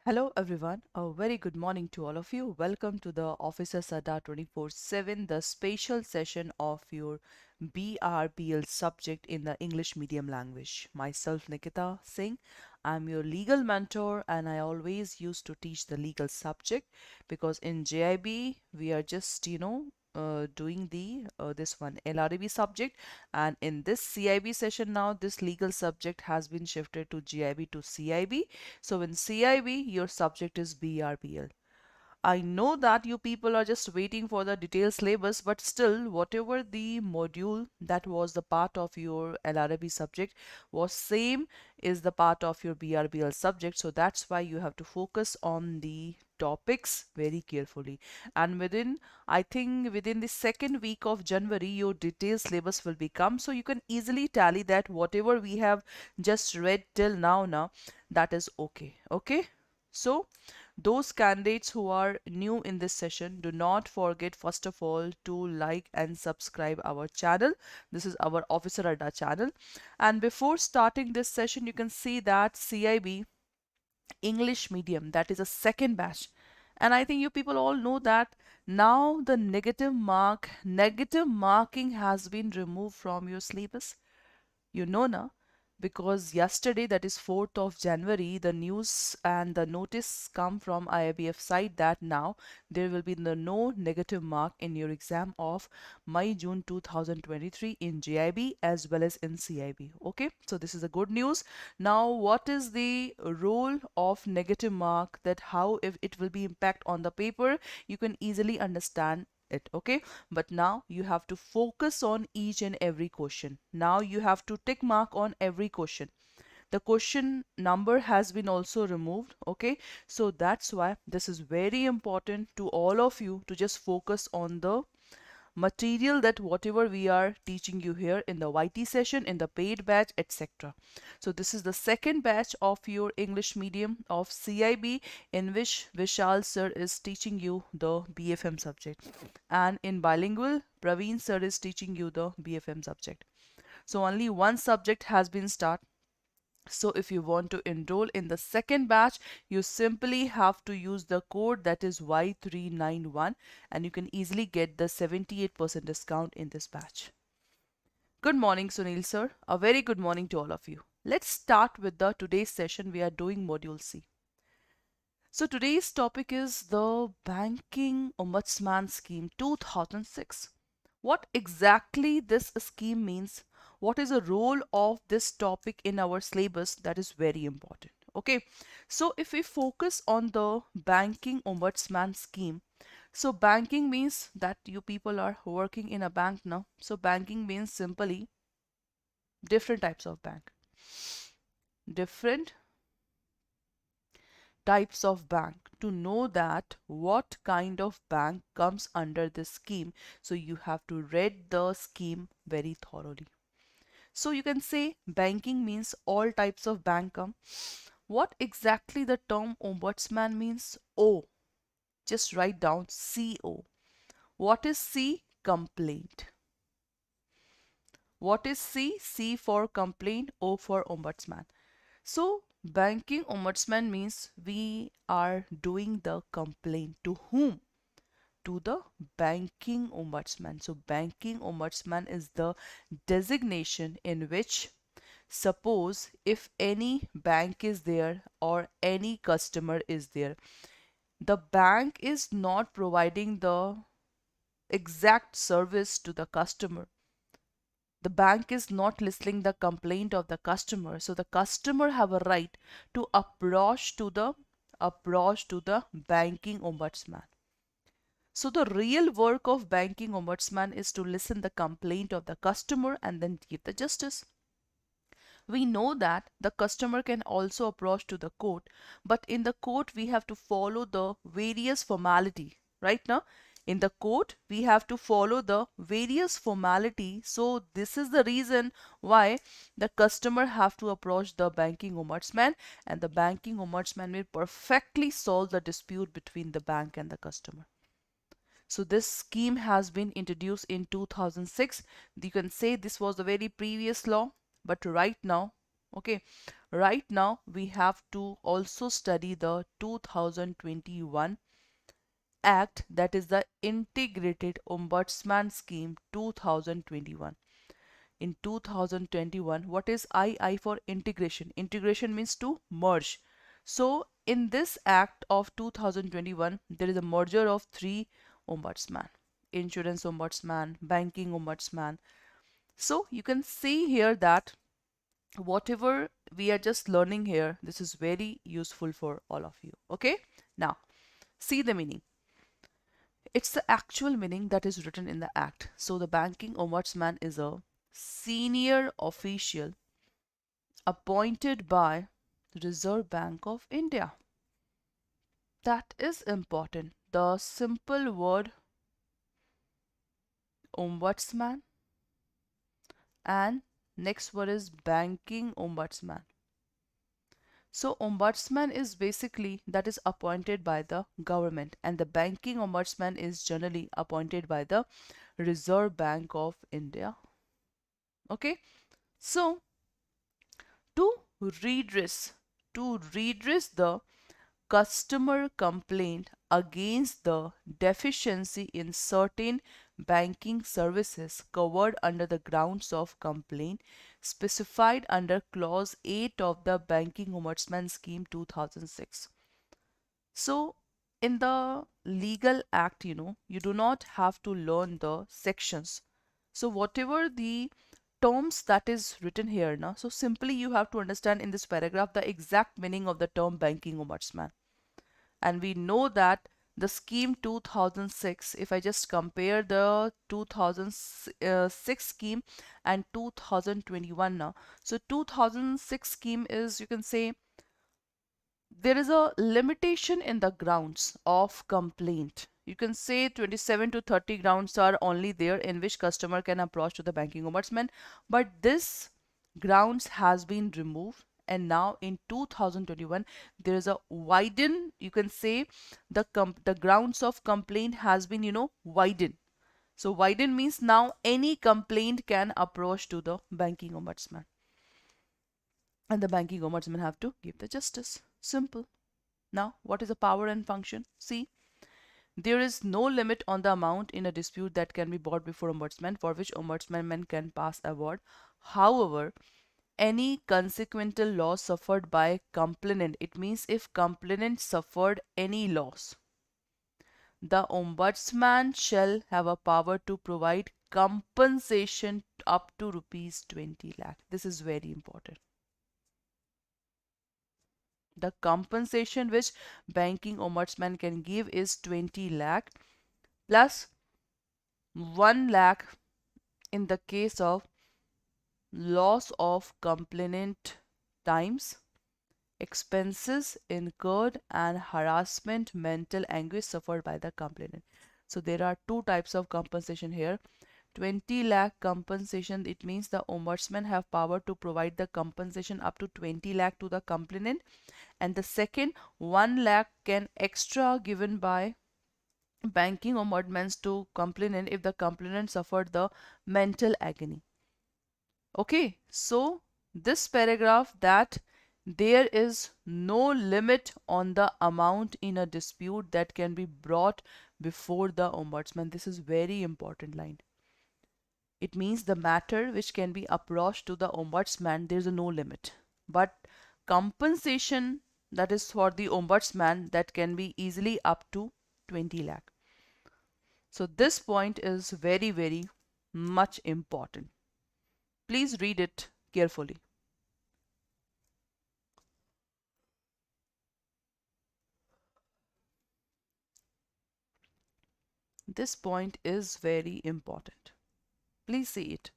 Hello everyone, a very good morning to all of you. Welcome to the Officers Adda 24/7, the special session of your BRBL subject in the English medium language. Myself Nikkita Singh, I'm your legal mentor and I always used to teach the legal subject because in JIB we are just doing the this one LRB subject, and in this CIB session now this legal subject has been shifted to JIB to CIB. So in CIB, your subject is BRBL. I know that you people are just waiting for the detailed syllabus, but still, whatever the module that was the part of your LRB subject was same is the part of your BRBL subject. So that's why you have to focus on the topics very carefully. And I think within the second week of January, your detailed syllabus will become. So you can easily tally that whatever we have just read till now, that is okay. Okay. So those candidates who are new in this session, do not forget first of all to like and subscribe our channel. This is our Officer Adda channel. And before starting this session, you can see that CIB English medium, that is a second batch. And I think you people all know that now the negative marking has been removed from your syllabus. You know now, because yesterday, that is 4th of January, the news and the notice come from IIBF side that now there will be no negative mark in your exam of May-June 2023 in JIB as well as in CIB. Okay, so this is a good news. Now, what is the role of negative mark, that how if it will be impact on the paper, you can easily understand it. Okay, but now you have to focus on each and every question. Now you have to tick mark on every question. The question number has been also removed. Okay, so that's why this is very important to all of you to just focus on the material, that whatever we are teaching you here in the YT session, in the paid batch, etc. So this is the second batch of your English medium of CIB, in which Vishal sir is teaching you the BFM subject, and in bilingual Praveen sir is teaching you the BFM subject. So only one subject has been started. So if you want to enroll in the second batch, you simply have to use the code, that is Y391, and you can easily get the 78% discount in this batch. Good morning, Sunil sir. A very good morning to all of you. Let's start with the today's session. We are doing module C. So today's topic is the Banking Ombudsman Scheme 2006. What exactly this scheme means, what is the role of this topic in our syllabus, that is very important. Okay, so if we focus on the Banking Ombudsman Scheme, so banking means that you people are working in a bank now. So banking means simply different types of bank. Different types of bank. To know that what kind of bank comes under this scheme, so you have to read the scheme very thoroughly. So you can say banking means all types of bank come. What exactly the term ombudsman means? O. Just write down CO. What is C? Complaint. What is C? C for complaint, O for ombudsman. So banking ombudsman means we are doing the complaint to whom? To the banking ombudsman. So banking ombudsman is the designation in which, suppose if any bank is there or any customer is there, the bank is not providing the exact service to the customer. The bank is not listening the complaint of the customer. So the customer have a right to approach to the banking ombudsman. So the real work of banking ombudsman is to listen the complaint of the customer and then give the justice. We know that the customer can also approach to the court, but in the court we have to follow the various formality, right? Now in the court we have to follow the various formality. So this is the reason why the customer have to approach the banking ombudsman, and the banking ombudsman will perfectly solve the dispute between the bank and the customer. So this scheme has been introduced in 2006. You can say this was the very previous law, but right now, Okay, right now we have to also study the 2021 Act, that is the Integrated Ombudsman Scheme 2021. In 2021, what is II for integration? Integration means to merge. So in this act of 2021, there is a merger of three ombudsman: insurance ombudsman, banking ombudsman. So you can see here that whatever we are just learning here, this is very useful for all of you. Okay, now see the meaning. It's the actual meaning that is written in the act. So the banking ombudsman is a senior official appointed by the Reserve Bank of India. That is important. The simple word ombudsman, and next word is banking ombudsman. So ombudsman is basically that is appointed by the government, and the banking ombudsman is generally appointed by the Reserve Bank of India. Okay, so to redress to redress the customer complaint against the deficiency in certain banking services covered under the grounds of complaint specified under clause 8 of the Banking Ombudsman Scheme 2006. So in the legal act, you do not have to learn the sections. So whatever the terms that is written here now, so simply you have to understand in this paragraph the exact meaning of the term banking ombudsman. And we know that the scheme 2006, if I just compare the 2006 scheme and 2021 now, so 2006 scheme is, you can say, there is a limitation in the grounds of complaint. You can say 27 to 30 grounds are only there in which customer can approach to the banking ombudsman, but this grounds has been removed, and now in 2021 there is a widen, you can say, the grounds of complaint has been widened. So widen means now any complaint can approach to the banking ombudsman, and the banking ombudsman have to give the justice. Simple. Now, what is the power and function? See, there is no limit on the amount in a dispute that can be brought before ombudsman, for which ombudsman can pass award. However, any consequential loss suffered by complainant, it means if complainant suffered any loss, the ombudsman shall have a power to provide compensation up to rupees 20 lakh. This is very important. The compensation which banking ombudsman can give is 20 lakh plus 1 lakh in the case of loss of complainant times, expenses incurred, and harassment, mental anguish suffered by the complainant. So there are two types of compensation here. 20 lakh compensation, it means the ombudsman have power to provide the compensation up to 20 lakh to the complainant, and the second 1 lakh can extra given by banking ombudsman to complainant if the complainant suffered the mental agony. Okay, so this paragraph that there is no limit on the amount in a dispute that can be brought before the ombudsman. This is very important line. It means the matter which can be approached to the ombudsman, there is no limit. But compensation that is for the ombudsman that can be easily up to 20 lakh. So this point is very, very much important. Please read it carefully. This point is very important. Please see it.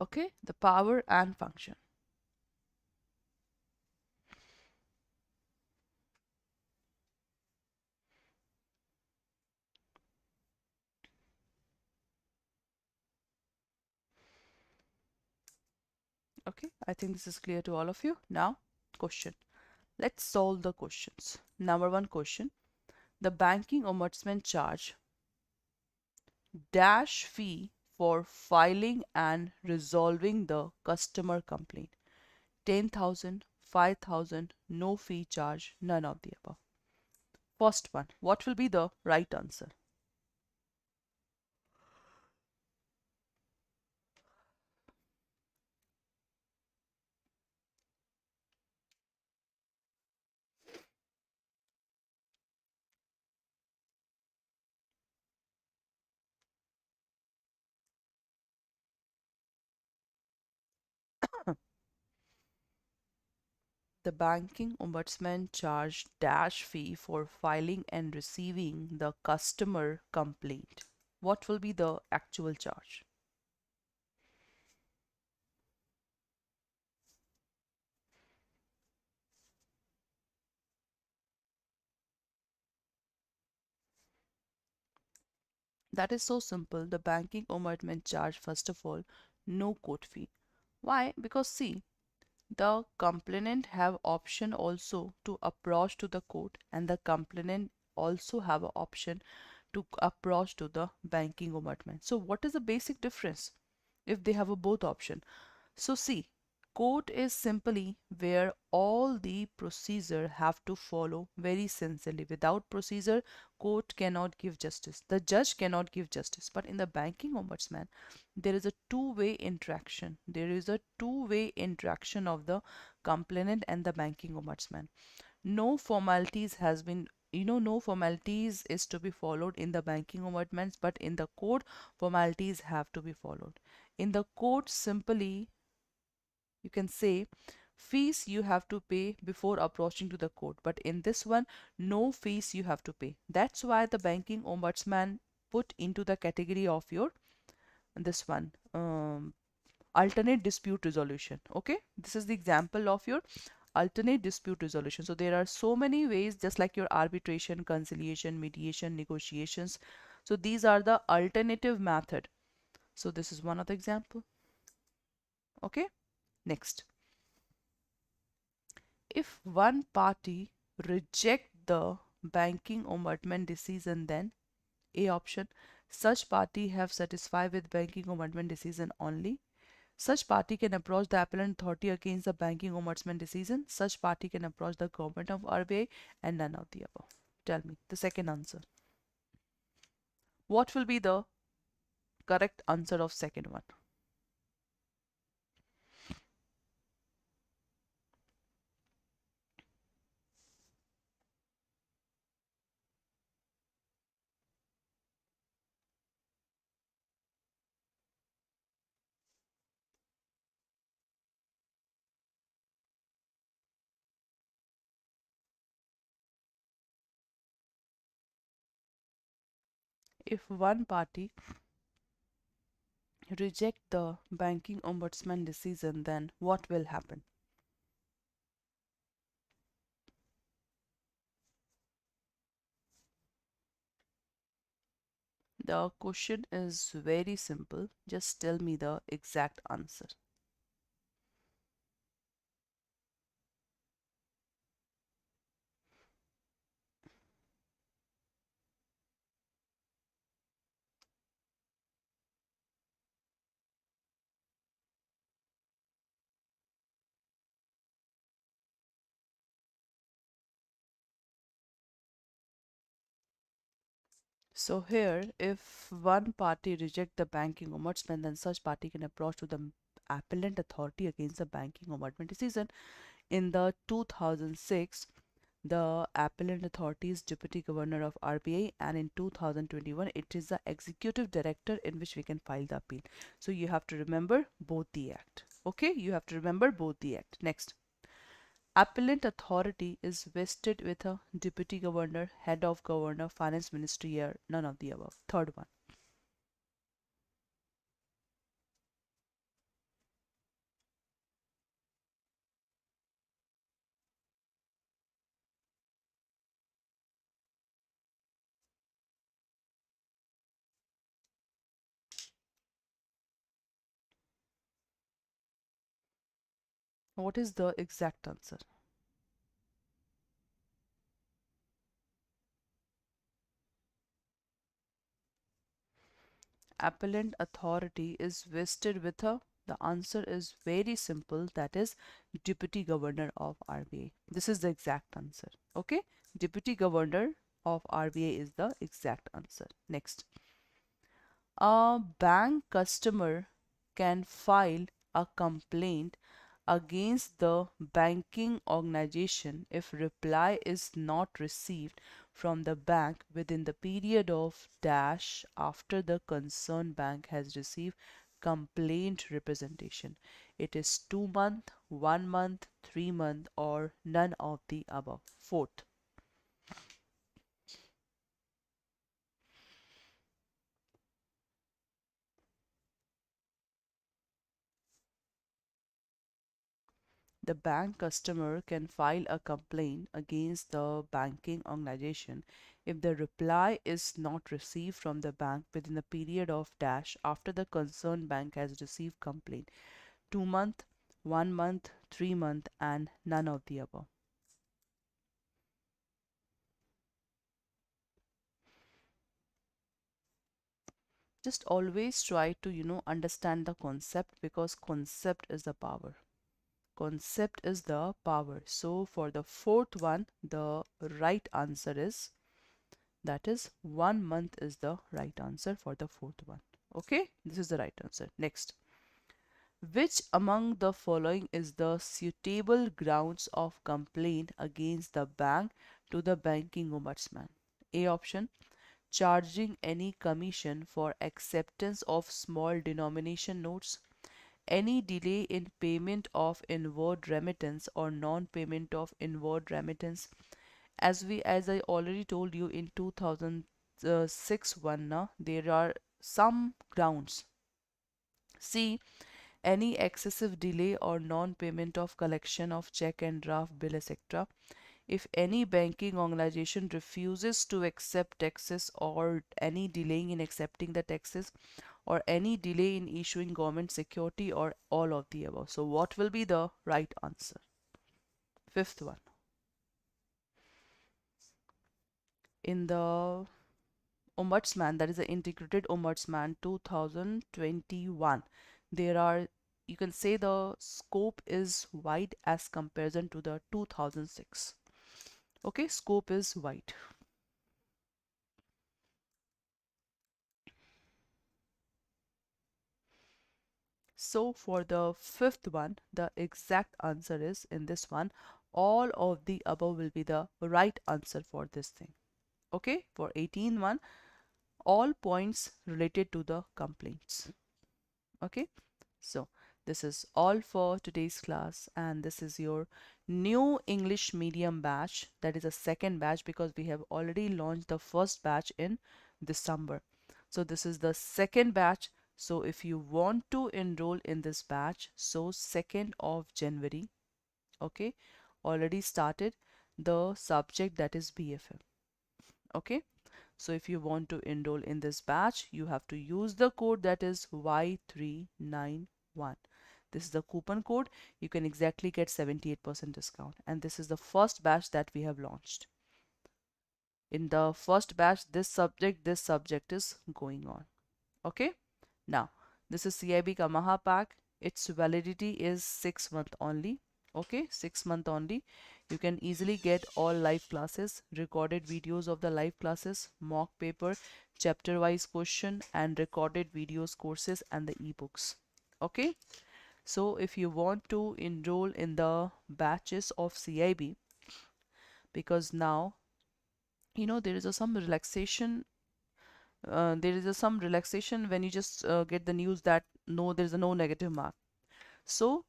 Okay, the power and function. Okay, I think this is clear to all of you. Now, question. Let's solve the questions. Number one question. The banking ombudsman charge dash fee for filing and resolving the customer complaint. 10,000, 5,000, no fee charge, none of the above. First one, what will be the right answer? The banking ombudsman charged dash fee for filing and receiving the customer complaint. What will be the actual charge? That is so simple. The banking ombudsman charge, first of all, no court fee. Why? Because see, the complainant have option also to approach to the court, and the complainant also have an option to approach to the banking ombudsman. So what is the basic difference if they have a both option? So see, court is simply where all the procedure have to follow very sincerely. Without procedure, court cannot give justice. The judge cannot give justice. But in the banking ombudsman, there is a two-way interaction. There is a two-way interaction of the complainant and the banking ombudsman. No formalities has been, no formalities is to be followed in the banking ombudsman, but in the court formalities have to be followed. In the court, simply you can say fees you have to pay before approaching to the court, but in this one no fees you have to pay. That's why the banking ombudsman put into the category of your this one alternate dispute resolution. Okay, this is the example of your alternate dispute resolution. So there are so many ways, just like your arbitration, conciliation, mediation, negotiations. So these are the alternative method. So this is one of the example. Okay, next. If one party reject the banking ombudsman decision, then A option, such party have satisfied with banking ombudsman decision only. Such party can approach the appellant authority against the banking ombudsman decision. Such party can approach the government of RBI, and none of the above. Tell me the second answer. What will be the correct answer of second one? If one party reject the banking ombudsman decision, then what will happen? The question is very simple. Just tell me the exact answer. So here, if one party reject the banking ombudsman, then such party can approach to the appellant authority against the banking ombudsman decision. In the 2006, the appellant authority is deputy governor of RBI, and in 2021, it is the executive director in which we can file the appeal. So you have to remember both the act. Okay, you have to remember both the act. Next. Appellant authority is vested with a deputy governor, head of governor, finance ministry, or none of the above. Third one. What is the exact answer? appellant authority is vested with a? The answer is very simple, that is Deputy Governor of RBI. This is the exact answer. Okay, Deputy Governor of RBI is the exact answer. Next, a bank customer can file a complaint against the banking organization if reply is not received from the bank within the period of dash after the concerned bank has received complaint representation. It is 2 month, 1 month, 3 month, or none of the above. Fourth, the bank customer can file a complaint against the banking organization if the reply is not received from the bank within the period of dash after the concerned bank has received complaint. 2 month, 1 month, 3 month, and none of the above. Just always try to understand the concept, because concept is the power. Concept is the power. So for the fourth one, the right answer is, that is 1 month is the right answer for the fourth one. Okay, this is the right answer. Next, which among the following is the suitable grounds of complaint against the bank to the banking ombudsman? A option, charging any commission for acceptance of small denomination notes, any delay in payment of inward remittance or non-payment of inward remittance. As I already told you in 2006 one, now there are some grounds. See, any excessive delay or non-payment of collection of check and draft bill, etc. If any banking organization refuses to accept taxes, or any delaying in accepting the taxes, or any delay in issuing government security, or all of the above. So what will be the right answer? Fifth one. In the Ombudsman, that is the Integrated Ombudsman 2021, there are, you can say the scope is wide as comparison to the 2006. Okay, scope is wide. So for the fifth one, the exact answer is, in this one, all of the above will be the right answer for this thing. Okay, for 18 one, all points related to the complaints. Okay, so this is all for today's class, and this is your new English medium batch. That is a second batch, because we have already launched the first batch in December. So this is the second batch. So if you want to enroll in this batch, so 2nd of January, okay, already started the subject, that is BFM. Okay, so if you want to enroll in this batch, you have to use the code, that is Y391. This is the coupon code. You can exactly get 78% discount. And this is the first batch that we have launched. In the first batch, this subject is going on. Okay. Now, this is CIB Kamha Pack. Its validity is 6 months only. Okay, 6 months only. You can easily get all live classes, recorded videos of the live classes, mock paper, chapter wise question, and recorded videos, courses, and the ebooks. Okay, so if you want to enroll in the batches of CIB, because now there is some relaxation, when you just get the news that no, there is no negative mark. So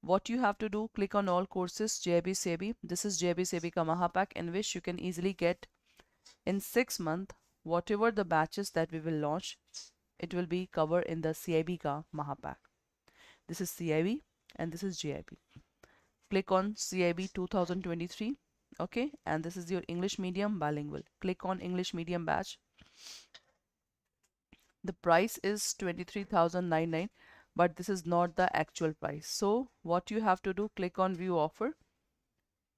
what you have to do, click on all courses, JAIIB CIB. This is JAIIB CIB Kamha Pack, in which you can easily get in 6 months whatever the batches that we will launch, it will be covered in the CIB Kamha Pack. This is CIB and this is JAIIB. Click on CIB 2023. Okay, and this is your English medium bilingual. Click on English medium batch. The price is 23,099, but this is not the actual price. So what you have to do, click on view offer,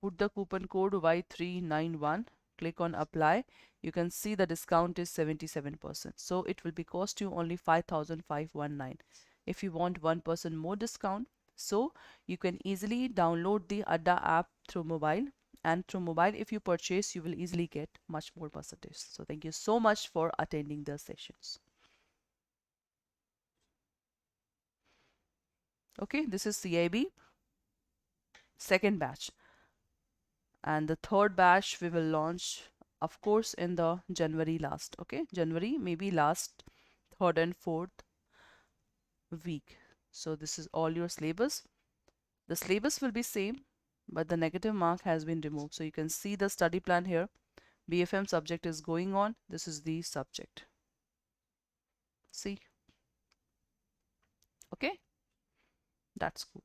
put the coupon code Y391, click on apply, you can see the discount is 77%. So it will be cost you only 5,519. If you want 1% more discount, so you can easily download the Adda app through mobile, and through mobile if you purchase you will easily get much more percentage. So thank you so much for attending the sessions. Okay, this is CIB second batch, and the third batch we will launch of course in the January last. Okay, January maybe last third and fourth week. So this is all your syllabus. The syllabus will be same, but the negative mark has been removed. So you can see the study plan here. BFM subject is going on. This is the subject. See? Okay, that's cool.